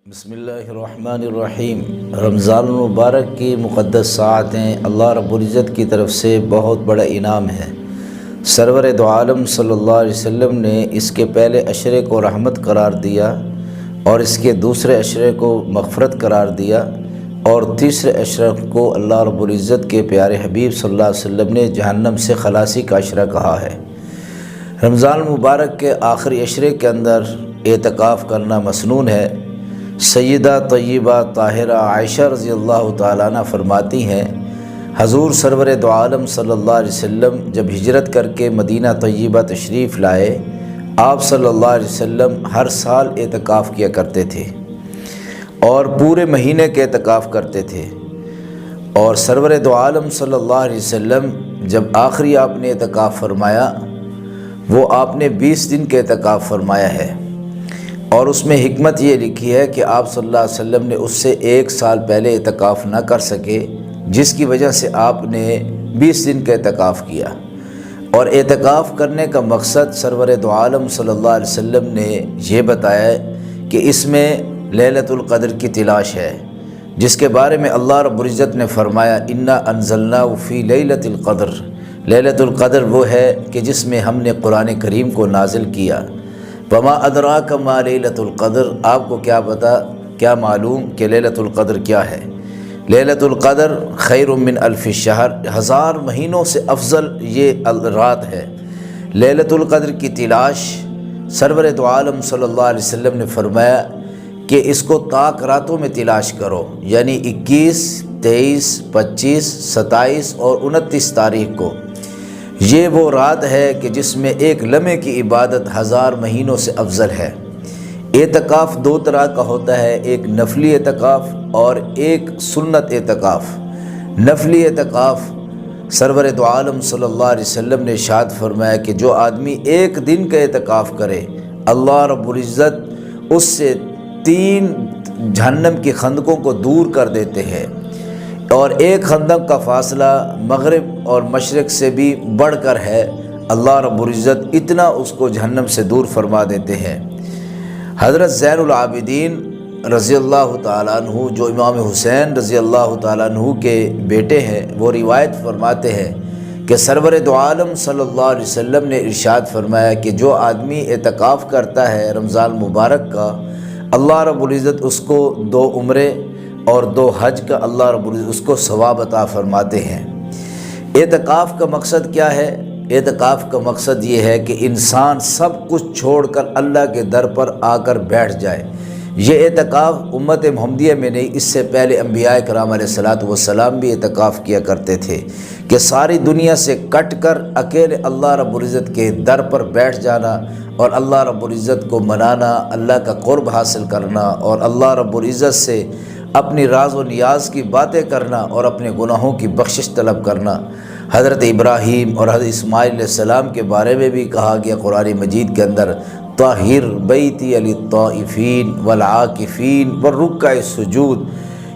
بسم اللہ الرحمن الرحیم۔ رمضان المبارک کی مقدس ساعتیں اللہ رب العزت کی طرف سے بہت بڑا انعام ہے۔ سرور دو عالم صلی اللہ علیہ وسلم نے اس کے پہلے عشرے کو رحمت قرار دیا اور اس کے دوسرے عشرے کو مغفرت قرار دیا اور تیسرے عشرے کو اللہ رب العزت کے پیارے حبیب صلی اللہ علیہ وسلم نے جہنم سے خلاصی کا عشرہ کہا ہے۔ رمضان المبارک کے آخری عشرے کے اندر اعتکاف کرنا مسنون ہے۔ سیدہ طیبہ طاہرہ عائشہ رضی اللہ تعالیٰ عنہ فرماتی ہیں، حضور سرور دو عالم صلی اللہ علیہ وسلم جب ہجرت کر کے مدینہ طیبہ تشریف لائے، آپ صلی اللہ علیہ وسلم ہر سال اعتکاف کیا کرتے تھے اور پورے مہینے کے اعتکاف کرتے تھے۔ اور سرور دو عالم صلی اللہ علیہ وسلم جب آخری آپ نے اعتکاف فرمایا، وہ آپ نے 20 دن کے اعتکاف فرمایا ہے، اور اس میں حکمت یہ لکھی ہے کہ آپ صلی اللہ علیہ وسلم نے اس سے 1 سال پہلے اعتکاف نہ کر سکے، جس کی وجہ سے آپ نے 20 دن کا اعتکاف کیا۔ اور اعتکاف کرنے کا مقصد سرور دو عالم صلی اللہ علیہ وسلم نے یہ بتایا ہے کہ اس میں لیلۃ القدر کی تلاش ہے، جس کے بارے میں اللہ رب العزت نے فرمایا، انا انزلناہ فی لیلۃ القدر۔ لیلۃ القدر وہ ہے کہ جس میں ہم نے قرآن کریم کو نازل کیا۔ وما ادراک ما لیلۃ القدر، آپ کو کیا معلوم کہ لیلۃ القدر کیا ہے؟ لیلۃ القدر خیر من الف شہر، 1000 مہینوں سے افضل یہ رات ہے۔ لیلۃ القدر کی تلاش سرور دو عالم صلی اللہ علیہ وسلم نے فرمایا کہ اس کو طاق راتوں میں تلاش کرو، یعنی 21، 23، 25، 27 اور 29 تاریخ کو۔ یہ وہ رات ہے کہ جس میں ایک لمحے کی عبادت 1000 مہینوں سے افضل ہے۔ اعتکاف 2 طرح کا ہوتا ہے، ایک نفلی اعتکاف اور ایک سنت اعتکاف۔ نفلی اعتکاف سرور دو عالم صلی اللہ علیہ وسلم نے ارشاد فرمایا کہ جو آدمی 1 دن کا اعتکاف کرے، اللہ رب العزت اس سے 3 جہنم کی خندقوں کو دور کر دیتے ہیں، اور 1 خندق کا فاصلہ مغرب اور مشرق سے بھی بڑھ کر ہے۔ اللہ رب العزت اتنا اس کو جہنم سے دور فرما دیتے ہیں۔ حضرت زین العابدین رضی اللہ تعالیٰ عنہ، جو امام حسین رضی اللہ تعالیٰ عنہ کے بیٹے ہیں، وہ روایت فرماتے ہیں کہ سرور دو عالم صلی اللہ علیہ وسلم نے ارشاد فرمایا کہ جو آدمی اعتکاف کرتا ہے رمضان مبارک کا، اللہ رب العزت اس کو 2 عمرے اور 2 حج کا اللہ رب العزت اس کو ثواب عطا فرماتے ہیں۔ اعتکاف کا مقصد کیا ہے؟ اعتکاف کا مقصد یہ ہے کہ انسان سب کچھ چھوڑ کر اللہ کے در پر آ کر بیٹھ جائے۔ یہ اعتکاف امت محمدیہ میں نہیں، اس سے پہلے انبیاء کرام علیہ الصلوۃ والسلام بھی اعتکاف کیا کرتے تھے کہ ساری دنیا سے کٹ کر اکیلے اللہ رب العزت کے در پر بیٹھ جانا اور اللہ رب العزت کو منانا، اللہ کا قرب حاصل کرنا اور اللہ رب العزت سے اپنی راز و نیاز کی باتیں کرنا اور اپنے گناہوں کی بخشش طلب کرنا۔ حضرت ابراہیم اور حضرت اسماعیل علیہ السلام کے بارے میں بھی کہا گیا قرآن مجید کے اندر، طاہر بیتی للطائفین والعاکفین والرکع السجود،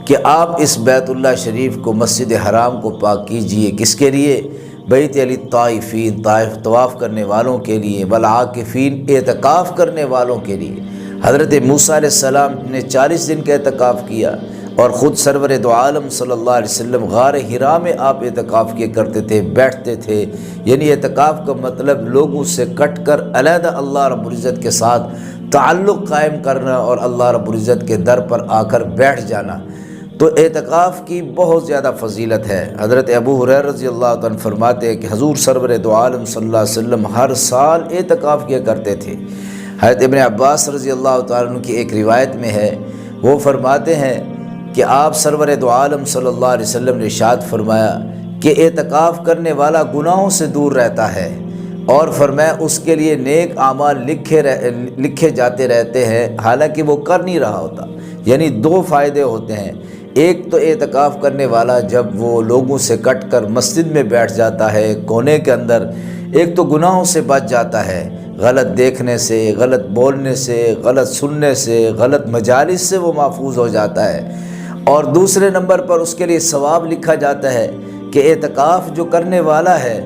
کہ آپ اس بیت اللہ شریف کو، مسجد حرام کو پاک کیجئے۔ کس کے لیے؟ بیت للطائفین، طواف کرنے والوں کے لیے، والعاکفین، اعتکاف کرنے والوں کے لیے۔ حضرت موسیٰ علیہ السلام نے 40 دن کا اعتکاف کیا، اور خود سرور دو عالم صلی اللہ علیہ وسلم غار حرا میں آپ اعتکاف کیا کرتے تھے، بیٹھتے تھے۔ یعنی اعتکاف کا مطلب لوگوں سے کٹ کر علیحدہ اللہ رب العزت کے ساتھ تعلق قائم کرنا اور اللہ رب العزت کے در پر آ کر بیٹھ جانا۔ تو اعتکاف کی بہت زیادہ فضیلت ہے۔ حضرت ابو ہریرہ رضی اللہ عنہ فرماتے ہیں کہ حضور سرور دو عالم صلی اللہ علیہ وسلم ہر سال اعتکاف کیا کرتے تھے۔ حضرت ابن عباس رضی اللہ تعالیٰ عنہ کی ایک روایت میں ہے، وہ فرماتے ہیں کہ آپ سرور دو عالم صلی اللہ علیہ وسلم نے ارشاد فرمایا کہ اعتکاف کرنے والا گناہوں سے دور رہتا ہے، اور فرمایا اس کے لیے نیک اعمال لکھے جاتے رہتے ہیں حالانکہ وہ کر نہیں رہا ہوتا۔ یعنی 2 فائدے ہوتے ہیں، ایک تو اعتکاف کرنے والا جب وہ لوگوں سے کٹ کر مسجد میں بیٹھ جاتا ہے کونے کے اندر، ایک تو گناہوں سے بچ جاتا ہے، غلط دیکھنے سے، غلط بولنے سے، غلط سننے سے، غلط مجالس سے وہ محفوظ ہو جاتا ہے، اور دوسرے نمبر پر اس کے لیے ثواب لکھا جاتا ہے کہ اعتکاف جو کرنے والا ہے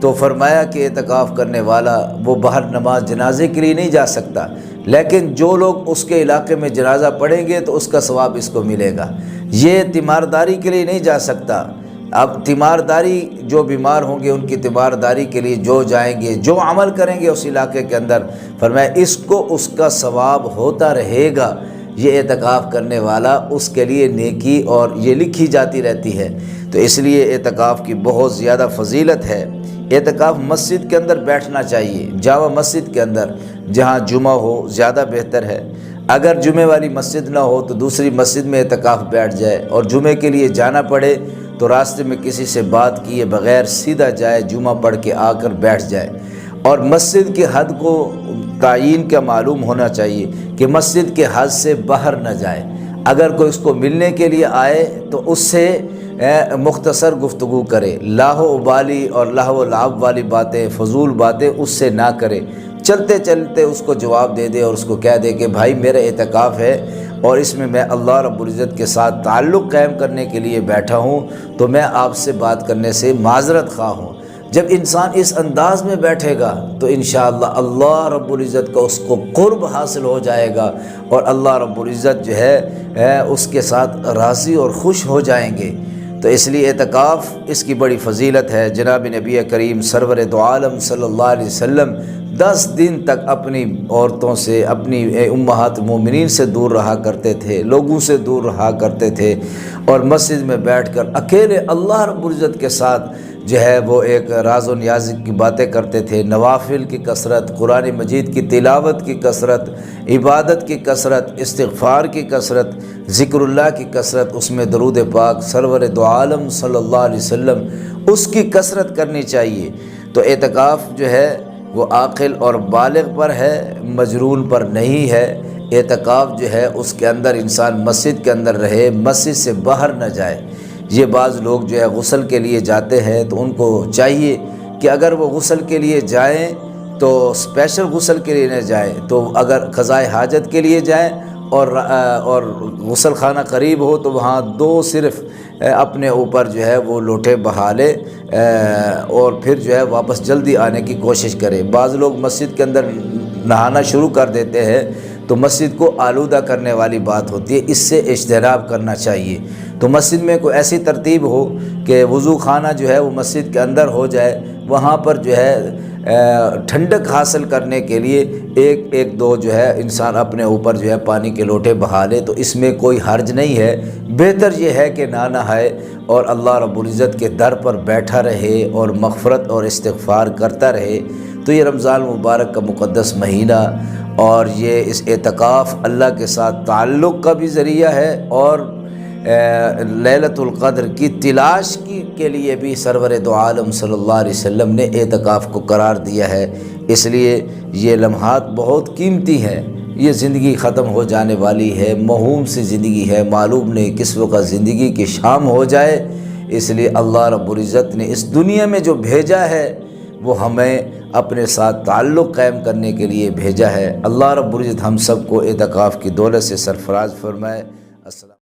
تو فرمایا کہ اعتکاف کرنے والا وہ باہر نماز جنازے کے لیے نہیں جا سکتا، لیکن جو لوگ اس کے علاقے میں جنازہ پڑھیں گے تو اس کا ثواب اس کو ملے گا۔ یہ تیمارداری کے لیے نہیں جا سکتا۔ اب تیمارداری جو بیمار ہوں گے ان کی تیمارداری کے لیے جو جائیں گے، جو عمل کریں گے اس علاقے کے اندر، فرمایا اس کو اس کا ثواب ہوتا رہے گا۔ یہ اعتکاف کرنے والا اس کے لیے نیکی اور یہ لکھی جاتی رہتی ہے۔ تو اس لیے اعتکاف کی بہت زیادہ فضیلت ہے۔ اعتکاف مسجد کے اندر بیٹھنا چاہیے، جامع مسجد کے اندر جہاں جمعہ ہو زیادہ بہتر ہے۔ اگر جمعے والی مسجد نہ ہو تو دوسری مسجد میں اعتکاف بیٹھ جائے، اور جمعے کے لیے جانا پڑے تو راستے میں کسی سے بات کیے بغیر سیدھا جائے، جمعہ پڑھ کے آ کر بیٹھ جائے۔ اور مسجد کی حد کو تعیین کا معلوم ہونا چاہیے کہ مسجد کے حد سے باہر نہ جائے۔ اگر کوئی اس کو ملنے کے لیے آئے تو اس سے مختصر گفتگو کرے، لاہو ابالی اور لہو لعب والی باتیں، فضول باتیں اس سے نہ کرے۔ چلتے چلتے اس کو جواب دے دے اور اس کو کہہ دے کہ بھائی میرا اعتکاف ہے اور اس میں اللہ رب العزت کے ساتھ تعلق قائم کرنے کے لیے بیٹھا ہوں، تو میں آپ سے بات کرنے سے معذرت خواہ ہوں۔ جب انسان اس انداز میں بیٹھے گا تو انشاءاللہ اللہ رب العزت کا اس کو قرب حاصل ہو جائے گا، اور اللہ رب العزت جو ہے اس کے ساتھ راضی اور خوش ہو جائیں گے۔ تو اس لیے اعتکاف اس کی بڑی فضیلت ہے۔ جناب نبی کریم سرور دو عالم صلی اللہ علیہ وسلم 10 دن تک اپنی عورتوں سے، اپنی امہات مومنین سے دور رہا کرتے تھے، لوگوں سے دور رہا کرتے تھے، اور مسجد میں بیٹھ کر اکیلے اللہ رب العزت کے ساتھ جو ہے وہ ایک راز و نیاز کی باتیں کرتے تھے۔ نوافل کی کثرت، قرآن مجید کی تلاوت کی کثرت، عبادت کی کثرت، استغفار کی کثرت، ذکر اللہ کی کثرت، اس میں درود پاک سرور دو عالم صلی اللہ علیہ وسلم اس کی کثرت کرنی چاہیے۔ تو اعتکاف جو ہے وہ عاقل اور بالغ پر ہے، مجنون پر نہیں ہے۔ اعتکاف جو ہے اس کے اندر انسان مسجد کے اندر رہے، مسجد سے باہر نہ جائے۔ یہ بعض لوگ جو ہے غسل کے لیے جاتے ہیں تو ان کو چاہیے کہ اگر وہ غسل کے لیے جائیں تو اسپیشل غسل کے لیے نہ جائیں، تو اگر قضائے حاجت کے لیے جائیں اور غسل خانہ قریب ہو تو وہاں 2 صرف اپنے اوپر جو ہے وہ لوٹے بہا لے، اور پھر جو ہے واپس جلدی آنے کی کوشش کرے۔ بعض لوگ مسجد کے اندر نہانا شروع کر دیتے ہیں تو مسجد کو آلودہ کرنے والی بات ہوتی ہے، اس سے اجتناب کرنا چاہیے۔ تو مسجد میں کوئی ایسی ترتیب ہو کہ وضو خانہ جو ہے وہ مسجد کے اندر ہو جائے، وہاں پر جو ہے ٹھنڈک حاصل کرنے کے لیے ایک دو جو ہے انسان اپنے اوپر جو ہے پانی کے لوٹے بہا لے، تو اس میں کوئی حرج نہیں ہے۔ بہتر یہ ہے کہ نہ نہائے اور اللہ رب العزت کے در پر بیٹھا رہے اور مغفرت اور استغفار کرتا رہے۔ تو یہ رمضان مبارک کا مقدس مہینہ اور یہ اس اعتکاف اللہ کے ساتھ تعلق کا بھی ذریعہ ہے، اور لیلۃ القدر کی تلاش کے لیے بھی سرور دو عالم صلی اللہ علیہ وسلم نے اعتکاف کو قرار دیا ہے۔ اس لیے یہ لمحات بہت قیمتی ہیں۔ یہ زندگی ختم ہو جانے والی ہے، موہوم سی زندگی ہے، معلوم نہیں کس وقت زندگی کی شام ہو جائے۔ اس لیے اللہ رب العزت نے اس دنیا میں جو بھیجا ہے وہ ہمیں اپنے ساتھ تعلق قائم کرنے کے لیے بھیجا ہے۔ اللہ رب العزت ہم سب کو اعتکاف کی دولت سے سرفراز فرمائے۔ السلام